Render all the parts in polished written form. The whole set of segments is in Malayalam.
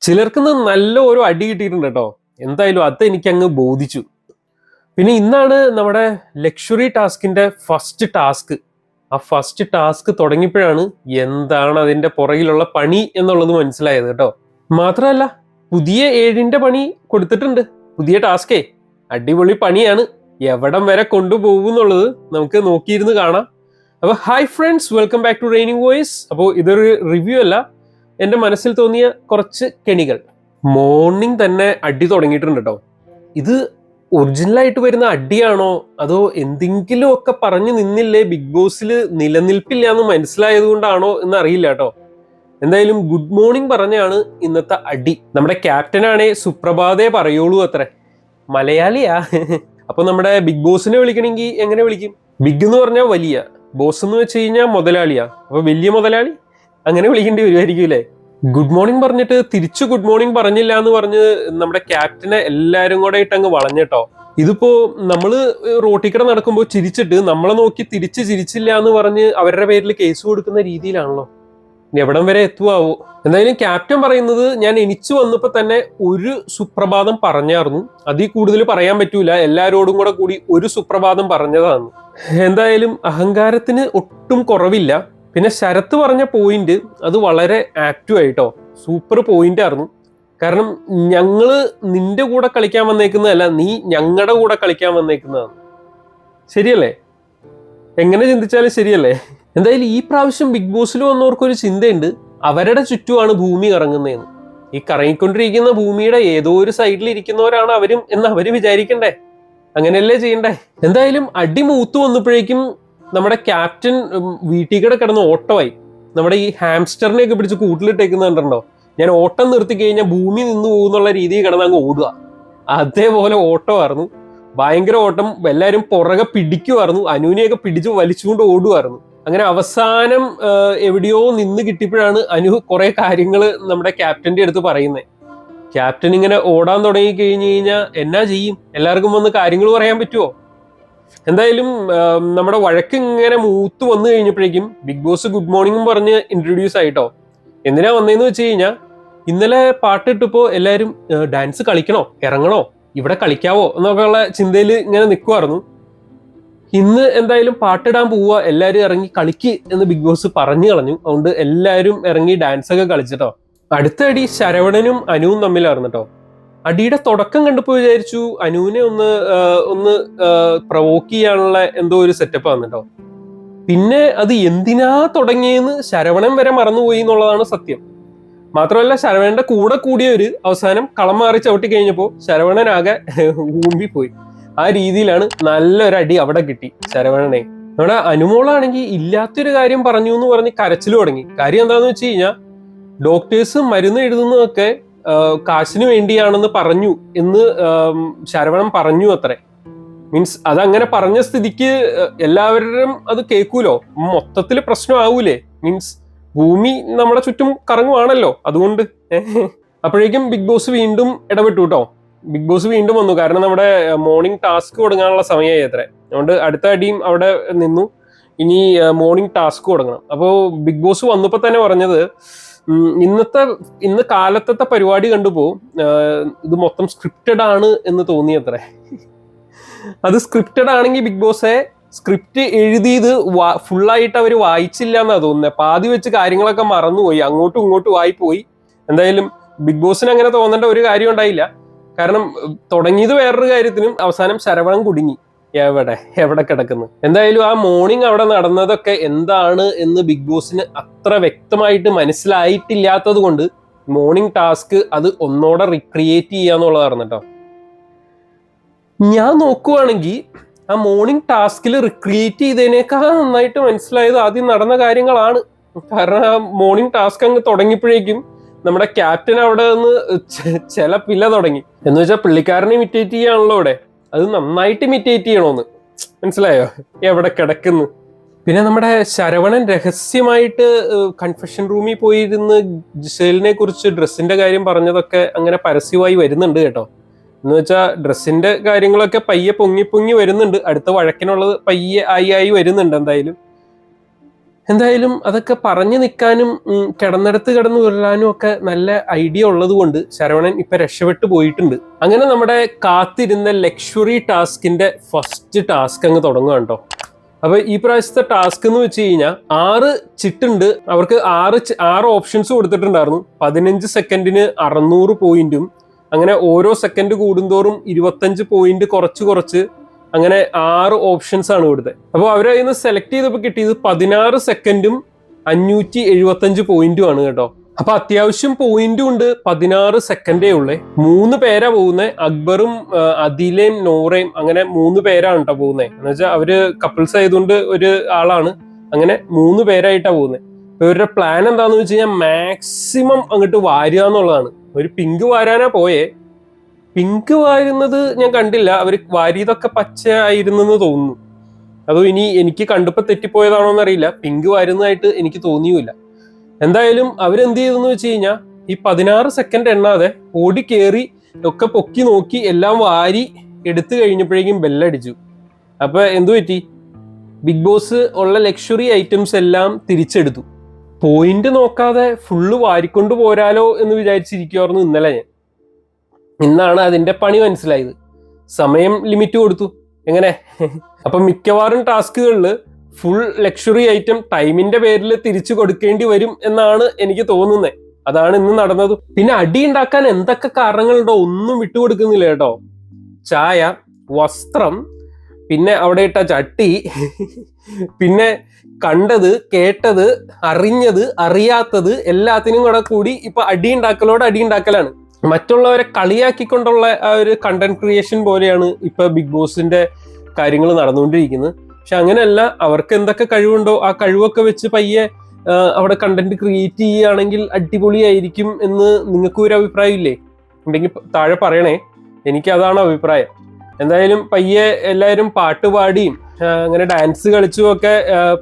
ചിലർക്ക് നല്ല ഓരോ അടി കിട്ടിയിട്ടുണ്ട് കേട്ടോ. എന്തായാലും അത് എനിക്ക് അങ്ങ് ബോധിച്ചു. പിന്നെ ഇന്നാണ് നമ്മുടെ ലക്ഷറി ടാസ്കിന്റെ ഫസ്റ്റ് ടാസ്ക്. ആ ഫസ്റ്റ് ടാസ്ക് തുടങ്ങിയപ്പോഴാണ് എന്താണ് അതിന്റെ പുറകിലുള്ള പണി എന്നുള്ളത് മനസ്സിലായത് കേട്ടോ. മാത്രമല്ല, പുതിയ 7ന്റെ പണി കൊടുത്തിട്ടുണ്ട്. പുതിയ ടാസ്കേ അടിപൊളി പണിയാണ്. എവിടം വരെ കൊണ്ടുപോകും എന്നുള്ളത് നമുക്ക് നോക്കിയിരുന്ന് കാണാം. അപ്പൊ hi friends, welcome back to raining voice. അപ്പോൾ ഇതൊരു റിവ്യൂ അല്ല, എൻ്റെ മനസ്സിൽ തോന്നിയ കുറച്ച് കെണികൾ. മോർണിംഗ് തന്നെ അടി തുടങ്ങിയിട്ടുണ്ട് കേട്ടോ. ഇത് ഒറിജിനലായിട്ട് വരുന്ന അടിയാണോ അതോ എന്തെങ്കിലും ഒക്കെ പറഞ്ഞു നിന്നില്ലേ ബിഗ് ബോസിൽ നിലനിൽപ്പില്ല എന്ന് മനസ്സിലായത് കൊണ്ടാണോ എന്ന് അറിയില്ല കേട്ടോ. എന്തായാലും ഗുഡ് മോർണിംഗ് പറഞ്ഞാണ് ഇന്നത്തെ അടി. നമ്മുടെ ക്യാപ്റ്റനാണേ സുപ്രഭാതേ പറയുള്ളൂ അത്രേ. മലയാളിയാ. അപ്പൊ നമ്മുടെ ബിഗ് ബോസിനെ വിളിക്കണമെങ്കിൽ എങ്ങനെ വിളിക്കും? ബിഗ് എന്ന് പറഞ്ഞാൽ വലിയ, ബോസ് എന്ന് വെച്ച് കഴിഞ്ഞാൽ മുതലാളിയാ. അപ്പൊ വലിയ മുതലാളി അങ്ങനെ വിളിക്കേണ്ടി വരുമായിരിക്കും അല്ലേ. ഗുഡ് മോർണിംഗ് പറഞ്ഞിട്ട് തിരിച്ചു ഗുഡ് മോർണിംഗ് പറഞ്ഞില്ല എന്ന് പറഞ്ഞ് നമ്മുടെ ക്യാപ്റ്റനെ എല്ലാരും കൂടെ ഇട്ട് അങ്ങ് വളഞ്ഞിട്ടോ. ഇതിപ്പോ നമ്മള് റോട്ടിക്കട നടക്കുമ്പോൾ ചിരിച്ചിട്ട് നമ്മളെ നോക്കി തിരിച്ച് ചിരിച്ചില്ല എന്ന് പറഞ്ഞ് അവരുടെ പേരിൽ കേസ് കൊടുക്കുന്ന രീതിയിലാണല്ലോ. എവിടം വരെ എത്തുവാവോ. എന്തായാലും ക്യാപ്റ്റൻ പറയുന്നത്, ഞാൻ എണിച്ചു വന്നപ്പോ തന്നെ ഒരു സുപ്രഭാതം പറഞ്ഞായിരുന്നു, അതിൽ കൂടുതൽ പറയാൻ പറ്റൂല, എല്ലാരോടും കൂടി ഒരു സുപ്രഭാതം പറഞ്ഞതാണ്. എന്തായാലും അഹങ്കാരത്തിന് ഒട്ടും കുറവില്ല. പിന്നെ ശരത്ത് പറഞ്ഞ പോയിന്റ് അത് വളരെ ആക്റ്റീവ് ആയിട്ടോ, സൂപ്പർ പോയിന്റ് ആയിരുന്നു. കാരണം ഞങ്ങള് നിന്റെ കൂടെ കളിക്കാൻ വന്നേക്കുന്നതല്ല, നീ ഞങ്ങളുടെ കൂടെ കളിക്കാൻ വന്നേക്കുന്നതാണ്. ശരിയല്ലേ? എങ്ങനെ ചിന്തിച്ചാലും ശരിയല്ലേ? എന്തായാലും ഈ പ്രാവശ്യം ബിഗ് ബോസിൽ വന്നവർക്കൊരു ചിന്തയുണ്ട്, അവരുടെ ചുറ്റുമാണ് ഭൂമി കറങ്ങുന്നതെന്ന്. ഈ കറങ്ങിക്കൊണ്ടിരിക്കുന്ന ഭൂമിയുടെ ഏതോ ഒരു സൈഡിൽ ഇരിക്കുന്നവരാണ് അവരും എന്ന് അവര് വിചാരിക്കണ്ടേ? അങ്ങനെയല്ലേ ചെയ്യണ്ടേ? എന്തായാലും അടി മൂത്തു വന്നപ്പോഴേക്കും നമ്മുടെ ക്യാപ്റ്റൻ വീട്ടിൽ കൂടെ കിടന്ന് ഓട്ടമായി. നമ്മുടെ ഈ ഹാംസ്റ്ററിനെയൊക്കെ പിടിച്ച് കൂട്ടിലിട്ടേക്കുന്ന കണ്ടോ, ഞാൻ ഓട്ടം നിർത്തി കഴിഞ്ഞാൽ ഭൂമി നിന്ന് പോകുന്നുള്ള രീതിയിൽ കിടന്ന് അങ്ങ് ഓടുക. അതേപോലെ ഓട്ടമായിരുന്നു, ഭയങ്കര ഓട്ടം. എല്ലാവരും പുറകെ പിടിക്കുമായിരുന്നു, അനുവിനെയൊക്കെ പിടിച്ച് വലിച്ചുകൊണ്ട് ഓടുമായിരുന്നു. അങ്ങനെ അവസാനം എവിടെയോ നിന്ന് കിട്ടിയപ്പോഴാണ് അനു കുറെ കാര്യങ്ങൾ നമ്മുടെ ക്യാപ്റ്റന്റെ അടുത്ത് പറയുന്നത്. ക്യാപ്റ്റൻ ഇങ്ങനെ ഓടാൻ തുടങ്ങി കഴിഞ്ഞു കഴിഞ്ഞാൽ എന്നാ ചെയ്യും? എല്ലാവർക്കും വന്ന് കാര്യങ്ങൾ പറയാൻ പറ്റുമോ? എന്തായാലും നമ്മുടെ വഴക്ക് ഇങ്ങനെ മൂത്ത് വന്നു കഴിഞ്ഞപ്പോഴേക്കും ബിഗ് ബോസ് ഗുഡ് മോർണിംഗും പറഞ്ഞ് ഇൻട്രൊഡ്യൂസ് ആയിട്ടോ. എന്തിനാ വന്നതെന്ന് വെച്ച് കഴിഞ്ഞാൽ, ഇന്നലെ പാട്ടിട്ടപ്പോ എല്ലാവരും ഡാൻസ് കളിക്കണോ, ഇറങ്ങണോ, ഇവിടെ കളിക്കാവോ എന്നൊക്കെ ഉള്ള ചിന്തയിൽ ഇങ്ങനെ നിൽക്കുമായിരുന്നു. ഇന്ന് എന്തായാലും പാട്ടിടാൻ പോവുക, എല്ലാവരും ഇറങ്ങി കളിക്ക് എന്ന് ബിഗ് ബോസ് പറഞ്ഞു കളഞ്ഞു. അതുകൊണ്ട് എല്ലാവരും ഇറങ്ങി ഡാൻസ് ഒക്കെ കളിച്ചിട്ടോ. അടുത്ത അടി ശരവണനും അനുവും തമ്മിലായിരുന്നു കേട്ടോ. അടിയുടെ തുടക്കം കണ്ടപ്പോ വിചാരിച്ചു അനുവിനെ ഒന്ന് പ്രവോക്ക് ചെയ്യാനുള്ള എന്തോ ഒരു സെറ്റപ്പ് ആണ് കേട്ടോ. പിന്നെ അത് എന്തിനാ തുടങ്ങിയെന്ന് ശരവണൻ വരെ മറന്നുപോയി എന്നുള്ളതാണ് സത്യം. മാത്രമല്ല, ശരവണന്റെ കൂടെ കൂടിയൊരു അവസാനം കളം മാറി ചവിട്ടി കഴിഞ്ഞപ്പോ ശരവണനാകെ ഊമ്പിപ്പോയി. ആ രീതിയിലാണ് നല്ലൊരു അടി അവിടെ കിട്ടി ശരവണനെ. നമ്മുടെ അനുമോളാണെങ്കിൽ ഇല്ലാത്തൊരു കാര്യം പറഞ്ഞു എന്ന് പറഞ്ഞ് കരച്ചിൽ തുടങ്ങി. കാര്യം എന്താന്ന് വെച്ച് കഴിഞ്ഞാൽ, ഡോക്ടേഴ്സ് മരുന്ന് എഴുതുന്നതൊക്കെ കാശിന് വേണ്ടിയാണെന്ന് പറഞ്ഞു എന്ന് ശരവണൻ പറഞ്ഞു അത്രേ. മീൻസ് അതങ്ങനെ പറഞ്ഞ സ്ഥിതിക്ക് എല്ലാവരും അത് കേൾക്കൂലോ, മൊത്തത്തിൽ പ്രശ്നമാവൂലേ? മീൻസ് ഭൂമി നമ്മുടെ ചുറ്റും കറങ്ങുവാണല്ലോ, അതുകൊണ്ട്. അപ്പോഴേക്കും ബിഗ് ബോസ് വീണ്ടും ഇടപെട്ടു കേട്ടോ. ബിഗ് ബോസ് വീണ്ടും വന്നു, കാരണം നമ്മുടെ മോർണിംഗ് ടാസ്ക് തുടങ്ങാനുള്ള സമയമായി അത്രേ. അതുകൊണ്ട് അടുത്ത അടിയും അവിടെ നിന്നു. ഇനി മോർണിംഗ് ടാസ്ക് തുടങ്ങണം. അപ്പോൾ ബിഗ് ബോസ് വന്നപ്പോൾ തന്നെ പറഞ്ഞത്, ഇന്ന് കാലത്തെ പരിപാടി കണ്ടുപോ ഇത് മൊത്തം സ്ക്രിപ്റ്റഡ് ആണ് എന്ന് തോന്നിയത്രേ. അത് സ്ക്രിപ്റ്റഡ് ആണെങ്കിൽ ബിഗ് ബോസെ സ്ക്രിപ്റ്റ് എഴുതിയത് ഫുള്ളായിട്ട് അവർ വായിച്ചില്ല എന്നാ തോന്നുന്നത്. പാതി വെച്ച് കാര്യങ്ങളൊക്കെ മറന്നുപോയി, അങ്ങോട്ടും ഇങ്ങോട്ടും ആയിപ്പോയി. എന്തായാലും ബിഗ് ബോസിന് അങ്ങനെ തോന്നേണ്ട ഒരു കാര്യം ഉണ്ടായില്ല. കാരണം തുടങ്ങിയത് വേറൊരു കാര്യത്തിനും അവസാനം ശരവണൻ കുടുങ്ങി. എവിടെ കിടക്കുന്നു. എന്തായാലും ആ മോർണിംഗ് അവിടെ നടന്നതൊക്കെ എന്താണ് എന്ന് ബിഗ് ബോസിന് അത്ര വ്യക്തമായിട്ട് മനസ്സിലായിട്ടില്ലാത്തത് കൊണ്ട് മോർണിംഗ് ടാസ്ക് അത് ഒന്നോടെ റിക്രിയേറ്റ് ചെയ്യാന്നുള്ളതായിരുന്നു കേട്ടോ. ഞാൻ നോക്കുവാണെങ്കിൽ ആ മോർണിംഗ് ടാസ്കിൽ റിക്രിയേറ്റ് ചെയ്തതിനേക്കാൾ നന്നായിട്ട് മനസ്സിലായത് ആദ്യം നടന്ന കാര്യങ്ങളാണ്. കാരണം ആ മോർണിംഗ് ടാസ്ക് അങ്ങ് തുടങ്ങിയപ്പോഴേക്കും നമ്മുടെ ക്യാപ്റ്റൻ അവിടെ നിന്ന് ചില പില തുടങ്ങി. എന്ന് വെച്ചാൽ പുള്ളിക്കാരനെ ഇമിറ്റേറ്റ് ചെയ്യാണല്ലോ ഇവിടെ, അത് നന്നായിട്ട് ഇമിറ്റേറ്റ് ചെയ്യണോന്ന്. മനസ്സിലായോ? എവിടെ കിടക്കുന്നു. പിന്നെ നമ്മുടെ ശരവണൻ രഹസ്യമായിട്ട് കൺഫെഷൻ റൂമിൽ പോയിരുന്ന് ജിസേലിനെ കുറിച്ച് ഡ്രസ്സിന്റെ കാര്യം പറഞ്ഞതൊക്കെ അങ്ങനെ പരസ്യമായി വരുന്നുണ്ട് കേട്ടോ. എന്ന് വെച്ചാൽ ഡ്രസ്സിന്റെ കാര്യങ്ങളൊക്കെ പയ്യെ പൊങ്ങി വരുന്നുണ്ട്. അടുത്ത വഴക്കിനുള്ളത് പയ്യെ ആയി വരുന്നുണ്ട്. എന്തായാലും എന്തായാലും അതൊക്കെ പറഞ്ഞു നിൽക്കാനും കിടന്നിടത്ത് കിടന്നു ഉരുളാനും ഒക്കെ നല്ല ഐഡിയ ഉള്ളത് കൊണ്ട് ശരവണൻ ഇപ്പൊ രക്ഷപ്പെട്ടു പോയിട്ടുണ്ട്. അങ്ങനെ നമ്മുടെ കാത്തിരുന്ന ലക്ഷറി ടാസ്കിന്റെ ഫസ്റ്റ് ടാസ്ക് അങ്ങ് തുടങ്ങുക കേട്ടോ. അപ്പൊ ഈ പ്രാവശ്യത്തെ ടാസ്ക് എന്ന് വെച്ച് കഴിഞ്ഞാൽ 6 ചിട്ടുണ്ട്. അവർക്ക് 6 ഓപ്ഷൻസ് കൊടുത്തിട്ടുണ്ടായിരുന്നു. 15 സെക്കൻഡിന് 600 പോയിന്റും, അങ്ങനെ ഓരോ സെക്കൻഡ് കൂടുന്തോറും 25 പോയിന്റ് കുറച്ച് അങ്ങനെ 6 ഓപ്ഷൻസ് ആണ് കൊടുത്തത്. അപ്പോൾ അവരതിന്ന് സെലക്ട് ചെയ്തപ്പോൾ കിട്ടിയത് 16 സെക്കൻഡും 575 പോയിന്റും ആണ് കേട്ടോ. അപ്പൊ അത്യാവശ്യം പോയിന്റും ഉണ്ട്. 16 സെക്കൻഡേ ഉള്ളേ. 3 പേരാ പോകുന്നത്. അക്ബറും അദിലയും നോറയും, അങ്ങനെ 3 പേരാണ് കേട്ടോ പോകുന്നത്. എന്ന് വെച്ചാൽ അവര് കപ്പിൾസ് ആയതുകൊണ്ട് ഒരു ആളാണ്. അങ്ങനെ 3 പേരായിട്ടാ പോകുന്നത്. അപ്പൊ ഇവരുടെ പ്ലാൻ എന്താന്ന് വെച്ച് കഴിഞ്ഞാൽ മാക്സിമം അങ്ങോട്ട് വാരുക എന്നുള്ളതാണ്. ഒരു പിങ്ക് വാരാനാ പോയേ. പിങ്ക് വാരുന്നത് ഞാൻ കണ്ടില്ല. അവർ വാരിയതൊക്കെ പച്ച ആയിരുന്നെന്ന് തോന്നുന്നു. അതോ ഇനി എനിക്ക് കണ്ടപ്പോ തെറ്റിപ്പോയതാണോ എന്നറിയില്ല. പിങ്ക് വാരുന്നതായിട്ട് എനിക്ക് തോന്നിയുമില്ല. എന്തായാലും അവരെന്ത് ചെയ്തെന്ന് വെച്ച് കഴിഞ്ഞാൽ ഈ 16 സെക്കൻഡ് എണ്ണാതെ ഓടി കയറി ഒക്കെ പൊക്കി നോക്കി എല്ലാം വാരി എടുത്തു കഴിഞ്ഞപ്പോഴേക്കും ബെല്ലടിച്ചു. അപ്പൊ എന്തു പറ്റി? ബിഗ് ബോസ് ഉള്ള ലക്ഷറി ഐറ്റംസ് എല്ലാം തിരിച്ചെടുത്തു. പോയിന്റ് നോക്കാതെ ഫുള്ള് വാരിക്കൊണ്ട് പോരാലോ എന്ന് വിചാരിച്ചിരിക്കുവായിരുന്നു ഇന്നലെ ഞാൻ. ഇന്നാണ് അതിന്റെ പണി മനസ്സിലായത്. സമയം ലിമിറ്റ് കൊടുത്തു. എങ്ങനെ? അപ്പൊ മിക്കവാറും ടാസ്കുകളിൽ ഫുൾ ലക്ഷറി ഐറ്റം ടൈമിന്റെ പേരിൽ തിരിച്ചു കൊടുക്കേണ്ടി വരും എന്നാണ് എനിക്ക് തോന്നുന്നത്. അതാണ് ഇന്ന് നടന്നത്. പിന്നെ അടി ഉണ്ടാക്കാൻ എന്തൊക്കെ കാരണങ്ങളുണ്ടോ ഒന്നും വിട്ടുകൊടുക്കുന്നില്ല കേട്ടോ. ചായ, വസ്ത്രം, പിന്നെ അവിടെ ഇട്ട ചട്ടി, പിന്നെ കണ്ടത്, കേട്ടത്, അറിഞ്ഞത്, അറിയാത്തത് എല്ലാത്തിനും കൂടെ കൂടി ഇപ്പൊ അടി ഉണ്ടാക്കലാണ്. മറ്റുള്ളവരെ കളിയാക്കിക്കൊണ്ടുള്ള ആ ഒരു കണ്ടന്റ് ക്രിയേഷൻ പോലെയാണ് ഇപ്പൊ ബിഗ് ബോസിന്റെ കാര്യങ്ങൾ നടന്നുകൊണ്ടിരിക്കുന്നത്. പക്ഷെ അങ്ങനെയല്ല. അവർക്ക് എന്തൊക്കെ കഴിവുണ്ടോ ആ കഴിവൊക്കെ വെച്ച് പയ്യെ അവിടെ കണ്ടന്റ് ക്രിയേറ്റ് ചെയ്യുകയാണെങ്കിൽ അടിപൊളിയായിരിക്കും എന്ന് നിങ്ങൾക്ക് ഒരു അഭിപ്രായം ഇല്ലേ? ഉണ്ടെങ്കിൽ താഴെ പറയണേ. എനിക്ക് അതാണ് അഭിപ്രായം. എന്തായാലും പയ്യെ എല്ലാവരും പാട്ട് പാടിയും അങ്ങനെ ഡാൻസ് കളിച്ചും ഒക്കെ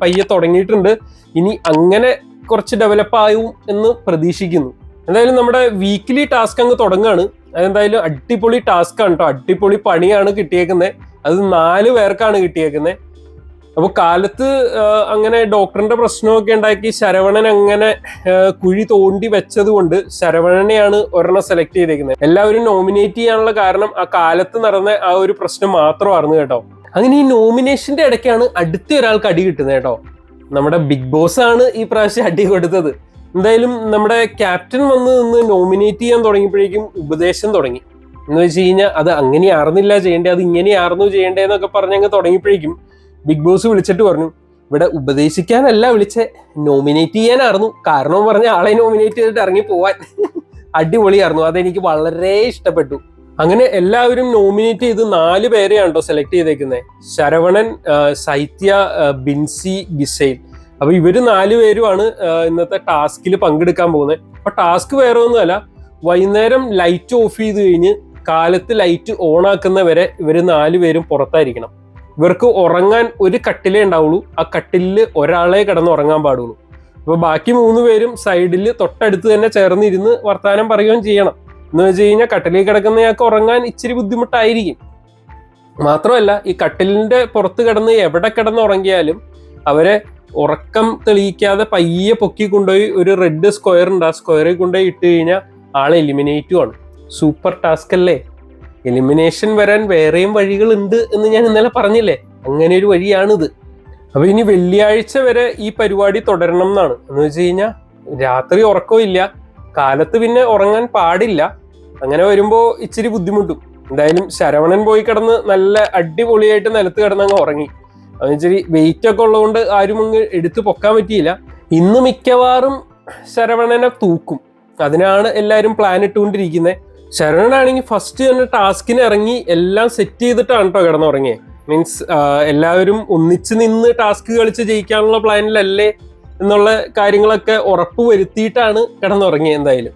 പയ്യെ തുടങ്ങിയിട്ടുണ്ട്. ഇനി അങ്ങനെ കുറച്ച് ഡെവലപ്പ് ആവും എന്ന് പ്രതീക്ഷിക്കുന്നു. എന്തായാലും നമ്മുടെ വീക്കിലി ടാസ്ക് അങ്ങ് തുടങ്ങുകയാണ്. അതെന്തായാലും അടിപൊളി ടാസ്ക് ആണ് കേട്ടോ. അടിപൊളി പണിയാണ് കിട്ടിയേക്കുന്നത്. അത് 4 പേർക്കാണ് കിട്ടിയേക്കുന്നത്. അപ്പോൾ കാലത്ത് അങ്ങനെ ഡോക്ടറിന്റെ പ്രശ്നമൊക്കെ ഉണ്ടാക്കി ശരവണൻ അങ്ങനെ കുഴി തോണ്ടി വെച്ചത് കൊണ്ട് ശരവണനെയാണ് ഒരെണ്ണം സെലക്ട് ചെയ്തേക്കുന്നത്. എല്ലാവരും നോമിനേറ്റ് ചെയ്യാനുള്ള കാരണം ആ കാലത്ത് നടന്ന ആ ഒരു പ്രശ്നം മാത്രമായിരുന്നു കേട്ടോ. അങ്ങനെ ഈ നോമിനേഷന്റെ ഇടയ്ക്കാണ് അടുത്ത ഒരാൾക്ക് അടി കിട്ടുന്നത് കേട്ടോ. നമ്മുടെ ബിഗ് ബോസ് ആണ് ഈ പ്രാവശ്യം അടി കൊടുത്തത്. എന്തായാലും നമ്മുടെ ക്യാപ്റ്റൻ വന്ന് നിന്ന് നോമിനേറ്റ് ചെയ്യാൻ തുടങ്ങിയപ്പോഴേക്കും ഉപദേശം തുടങ്ങി. എന്ന് വെച്ച് കഴിഞ്ഞാൽ അത് അങ്ങനെയായിരുന്നില്ല ചെയ്യേണ്ടത്, അത് ഇങ്ങനെയായിരുന്നു ചെയ്യേണ്ടതെന്നൊക്കെ പറഞ്ഞങ്ങ് തുടങ്ങിയപ്പോഴേക്കും ബിഗ് ബോസ് വിളിച്ചിട്ട് പറഞ്ഞു, ഇവിടെ ഉപദേശിക്കാനല്ല വിളിച്ച്, നോമിനേറ്റ് ചെയ്യാനായിരുന്നു. കാരണം പറഞ്ഞ ആളെ നോമിനേറ്റ് ചെയ്തിട്ട് ഇറങ്ങി പോവാൻ. അടിപൊളിയായിരുന്നു. അതെനിക്ക് വളരെ ഇഷ്ടപ്പെട്ടു. അങ്ങനെ എല്ലാവരും നോമിനേറ്റ് ചെയ്ത് 4 പേരെയാണ് കേട്ടോ സെലക്ട് ചെയ്തേക്കുന്നത്. ശരവണൻ, സൈത്യ, ബിൻസി, ഗിസൈൽ. അപ്പൊ ഇവര് 4 പേരുമാണ് ഇന്നത്തെ ടാസ്കിൽ പങ്കെടുക്കാൻ പോകുന്നത്. അപ്പൊ ടാസ്ക് വേറെ ഒന്നുമല്ല, വൈകുന്നേരം ലൈറ്റ് ഓഫ് ചെയ്ത് കഴിഞ്ഞ് കാലത്ത് ലൈറ്റ് ഓൺ ആക്കുന്നവരെ ഇവര് 4 പേരും പുറത്തായിരിക്കണം. ഇവർക്ക് ഉറങ്ങാൻ ഒരു കട്ടിലേ ഉണ്ടാവുള്ളൂ. ആ കട്ടിലിൽ ഒരാളെ കിടന്ന് ഉറങ്ങാൻ പാടുള്ളൂ. അപ്പൊ ബാക്കി 3 പേരും സൈഡിൽ തൊട്ടടുത്ത് തന്നെ ചേർന്നിരുന്ന് വർത്താനം പറയുകയും ചെയ്യണം. എന്ന് വെച്ച് കഴിഞ്ഞാൽ കട്ടിലിൽ കിടക്കുന്നയാൾക്ക് ഉറങ്ങാൻ ഇച്ചിരി ബുദ്ധിമുട്ടായിരിക്കും. മാത്രമല്ല ഈ കട്ടിലിന്റെ പുറത്ത് കിടന്ന് എവിടെ കിടന്ന് ഉറങ്ങിയാലും അവരെ ഉറക്കം തെളിയിക്കാതെ പയ്യെ പൊക്കി കൊണ്ടുപോയി ഒരു റെഡ് സ്ക്വയർ ഉണ്ട്, ആ സ്ക്വയറിൽ കൊണ്ടുപോയി ഇട്ട് കഴിഞ്ഞാൽ ആളെ എലിമിനേറ്റും ആണ്. സൂപ്പർ ടാസ്ക് അല്ലേ? എലിമിനേഷൻ വരാൻ വേറെയും വഴികളുണ്ട് എന്ന് ഞാൻ ഇന്നലെ പറഞ്ഞില്ലേ, അങ്ങനെ ഒരു വഴിയാണിത്. അപ്പൊ ഇനി വെള്ളിയാഴ്ച വരെ ഈ പരിപാടി തുടരണം എന്നാണ്. എന്ന് വെച്ച് കഴിഞ്ഞാൽ രാത്രി ഉറക്കമില്ല, കാലത്ത് പിന്നെ ഉറങ്ങാൻ പാടില്ല. അങ്ങനെ വരുമ്പോ ഇച്ചിരി ബുദ്ധിമുട്ടും. എന്തായാലും ശരവണൻ പോയി കിടന്ന് നല്ല അടിപൊളിയായിട്ട് നിലത്ത് കിടന്നങ്ങ് ഉറങ്ങി. അത് ഇച്ചിരി വെയിറ്റ് ഒക്കെ ഉള്ളതുകൊണ്ട് ആരും അങ്ങ് എടുത്ത് പൊക്കാൻ പറ്റിയില്ല. ഇന്ന് മിക്കവാറും ശരവണനെ തൂക്കും. അതിനാണ് എല്ലാവരും പ്ലാൻ ഇട്ടുകൊണ്ടിരിക്കുന്നത്. ശരവണനാണെങ്കിൽ ഫസ്റ്റ് തന്നെ ടാസ്കിന് ഇറങ്ങി എല്ലാം സെറ്റ് ചെയ്തിട്ടാണ് കേട്ടോ കിടന്നുറങ്ങിയത്. മീൻസ് എല്ലാവരും ഒന്നിച്ച് നിന്ന് ടാസ്ക് കളിച്ച് ജയിക്കാനുള്ള പ്ലാനിലല്ലേ എന്നുള്ള കാര്യങ്ങളൊക്കെ ഉറപ്പ് വരുത്തിയിട്ടാണ് കിടന്നുറങ്ങിയത്. എന്തായാലും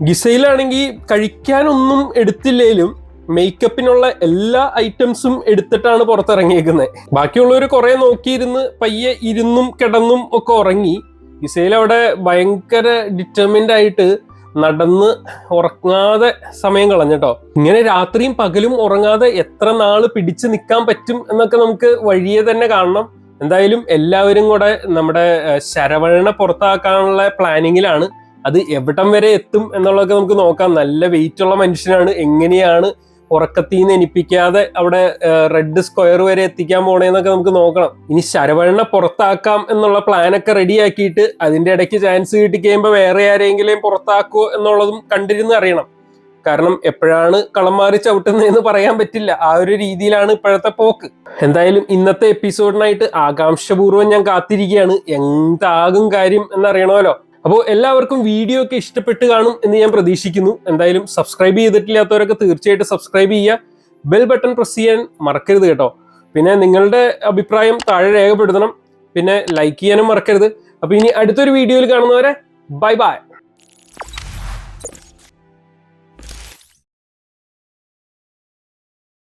ഗിസയിലാണെങ്കിൽ കഴിക്കാനൊന്നും എടുത്തില്ലേലും മേക്കപ്പിനുള്ള എല്ലാ ഐറ്റംസും എടുത്തിട്ടാണ് പുറത്തിറങ്ങിയേക്കുന്നത്. ബാക്കിയുള്ളവർ കുറെ നോക്കിയിരുന്ന് പയ്യെ ഇരുന്നും കിടന്നും ഒക്കെ ഉറങ്ങി. ഗിസയിൽ അവിടെ ഭയങ്കര ഡിറ്റർമിൻഡ് ആയിട്ട് നടന്ന് ഉറങ്ങാതെ സമയം കളഞ്ഞിട്ടോ. ഇങ്ങനെ രാത്രിയും പകലും ഉറങ്ങാതെ എത്ര നാള് പിടിച്ചു നിൽക്കാൻ പറ്റും എന്നൊക്കെ നമുക്ക് വഴിയെ തന്നെ കാണണം. എന്തായാലും എല്ലാവരും കൂടെ നമ്മുടെ ശരവണനെ പുറത്താക്കാനുള്ള പ്ലാനിങ്ങിലാണ്. അത് എവിടം വരെ എത്തും എന്നുള്ളതൊക്കെ നമുക്ക് നോക്കാം. നല്ല വെയിറ്റ് ഉള്ള മനുഷ്യനാണ്. എങ്ങനെയാണ് ഉറക്കത്തിൽ നിന്ന് എനിപ്പിക്കാതെ അവിടെ റെഡ് സ്ക്വയർ വരെ എത്തിക്കാൻ പോണേന്നൊക്കെ നമുക്ക് നോക്കണം. ഇനി ശരവണനെ പുറത്താക്കാം എന്നുള്ള പ്ലാനൊക്കെ റെഡിയാക്കിയിട്ട് അതിന്റെ ഇടയ്ക്ക് ചാൻസ് കിട്ടിക്കഴിയുമ്പോൾ വേറെ ആരെങ്കിലും പുറത്താക്കുമോ എന്നുള്ളതും കണ്ടിരുന്ന് അറിയണം. കാരണം എപ്പോഴാണ് കളം മാറി ചവിട്ടുന്നതെന്ന് പറയാൻ പറ്റില്ല. ആ ഒരു രീതിയിലാണ് ഇപ്പോഴത്തെ പോക്ക്. എന്തായാലും ഇന്നത്തെ എപ്പിസോഡിനായിട്ട് ആകാംക്ഷപൂർവ്വം ഞാൻ കാത്തിരിക്കുകയാണ്. എന്താകും കാര്യം എന്നറിയണമല്ലോ. അപ്പോൾ എല്ലാവർക്കും വീഡിയോ ഒക്കെ ഇഷ്ടപ്പെട്ട് കാണും എന്ന് ഞാൻ പ്രതീക്ഷിക്കുന്നു. എന്തായാലും സബ്സ്ക്രൈബ് ചെയ്തിട്ടില്ലാത്തവരൊക്കെ തീർച്ചയായിട്ടും സബ്സ്ക്രൈബ് ചെയ്യുക. ബെൽ ബട്ടൺ പ്രസ് ചെയ്യാൻ മറക്കരുത് കേട്ടോ. പിന്നെ നിങ്ങളുടെ അഭിപ്രായം താഴെ രേഖപ്പെടുത്തണം. പിന്നെ ലൈക്ക് ചെയ്യാനും മറക്കരുത്. അപ്പൊ ഇനി അടുത്തൊരു വീഡിയോയിൽ കാണുന്നവരെ ബൈ ബൈ.